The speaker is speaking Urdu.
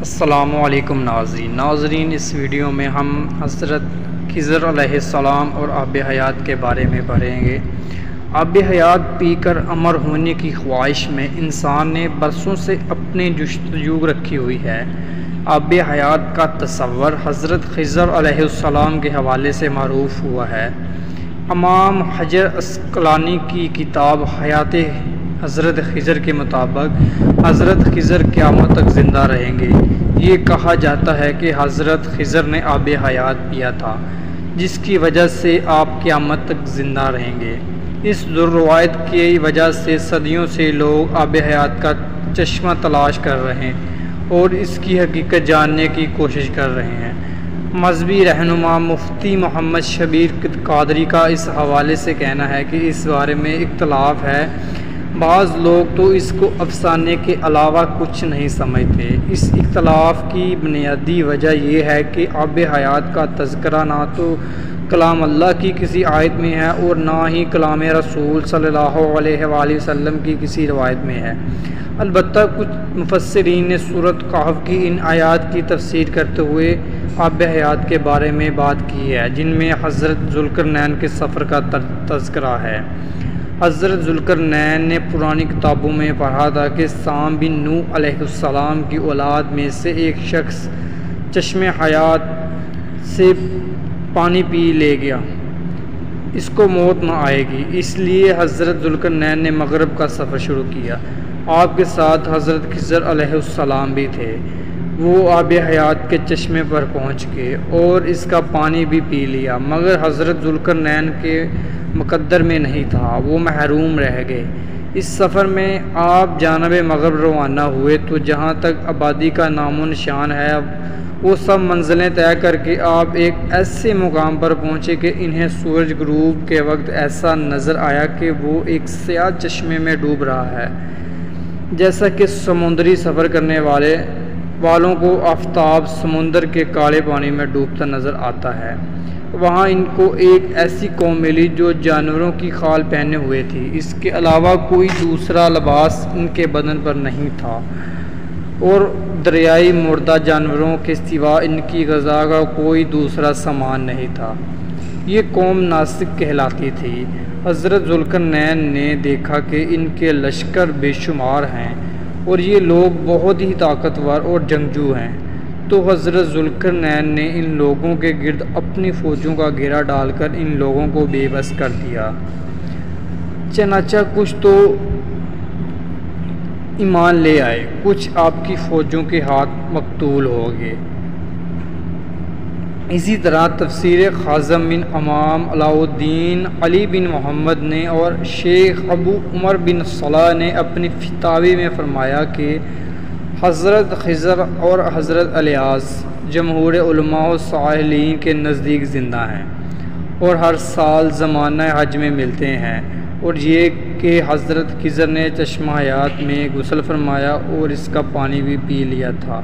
السلام علیکم ناظرین، اس ویڈیو میں ہم حضرت خضر علیہ السلام اور آب حیات کے بارے میں پڑھیں گے۔ آب حیات پی کر امر ہونے کی خواہش میں انسان نے برسوں سے اپنی جستجو رکھی ہوئی ہے۔ آب حیات کا تصور حضرت خضر علیہ السلام کے حوالے سے معروف ہوا ہے۔ امام حجر عسقلانی کی کتاب حیات حضرت خضر کے مطابق حضرت خضر قیامت تک زندہ رہیں گے۔ یہ کہا جاتا ہے کہ حضرت خضر نے آب حیات پیا تھا، جس کی وجہ سے آپ قیامت تک زندہ رہیں گے۔ اس روایت کی وجہ سے صدیوں سے لوگ آب حیات کا چشمہ تلاش کر رہے ہیں اور اس کی حقیقت جاننے کی کوشش کر رہے ہیں۔ مذہبی رہنما مفتی محمد شبیر قادری کا اس حوالے سے کہنا ہے کہ اس بارے میں اختلاف ہے۔ بعض لوگ تو اس کو افسانے کے علاوہ کچھ نہیں سمجھتے۔ اس اختلاف کی بنیادی وجہ یہ ہے کہ آب حیات کا تذکرہ نہ تو کلام اللہ کی کسی آیت میں ہے اور نہ ہی کلام رسول صلی اللہ علیہ وآلہ وسلم کی کسی روایت میں ہے۔ البتہ کچھ مفسرین نے سورۃ کہف کی ان آیات کی تفسیر کرتے ہوئے آب حیات کے بارے میں بات کی ہے، جن میں حضرت ذوالقرنین کے سفر کا تذکرہ ہے۔ حضرت ذوالقرنین نے پرانی کتابوں میں پڑھا تھا کہ سام بن نوح علیہ السلام کی اولاد میں سے ایک شخص چشمہ حیات سے پانی پی لے گیا، اس کو موت نہ آئے گی۔ اس لیے حضرت ذوالقرنین نے مغرب کا سفر شروع کیا۔ آپ کے ساتھ حضرت خضر علیہ السلام بھی تھے۔ وہ آب حیات کے چشمے پر پہنچ گئے اور اس کا پانی بھی پی لیا، مگر حضرت ذوالقرنین کے مقدر میں نہیں تھا، وہ محروم رہ گئے۔ اس سفر میں آپ جانب مغرب روانہ ہوئے تو جہاں تک آبادی کا نام و نشان ہے وہ سب منزلیں طے کر کے آپ ایک ایسے مقام پر پہنچے کہ انہیں سورج غروب کے وقت ایسا نظر آیا کہ وہ ایک سیاہ چشمے میں ڈوب رہا ہے، جیسا کہ سمندری سفر کرنے والوں کو آفتاب سمندر کے کالے پانی میں ڈوبتا نظر آتا ہے۔ وہاں ان کو ایک ایسی قوم ملی جو جانوروں کی کھال پہنے ہوئے تھی، اس کے علاوہ کوئی دوسرا لباس ان کے بدن پر نہیں تھا اور دریائی مردہ جانوروں کے سوا ان کی غذا کا کوئی دوسرا سامان نہیں تھا۔ یہ قوم ناسک کہلاتی تھی۔ حضرت ذوالقرنین نے دیکھا کہ ان کے لشکر بے شمار ہیں اور یہ لوگ بہت ہی طاقتور اور جنگجو ہیں، تو حضرت ذوالقرنین نے ان لوگوں کے گرد اپنی فوجوں کا گھیرا ڈال کر ان لوگوں کو بے بس کر دیا۔ چنانچہ کچھ تو ایمان لے آئے، کچھ آپ کی فوجوں کے ہاتھ مقتول ہو گئے۔ اسی طرح تفسیر خازم بن امام علاء الدین علی بن محمد نے اور شیخ ابو عمر بن صلاح نے اپنی فتاوی میں فرمایا کہ حضرت خضر اور حضرت الیاس جمہور علماء و صالحین کے نزدیک زندہ ہیں اور ہر سال زمانہ حج میں ملتے ہیں، اور یہ کہ حضرت خضر نے چشمہ حیات میں غسل فرمایا اور اس کا پانی بھی پی لیا تھا۔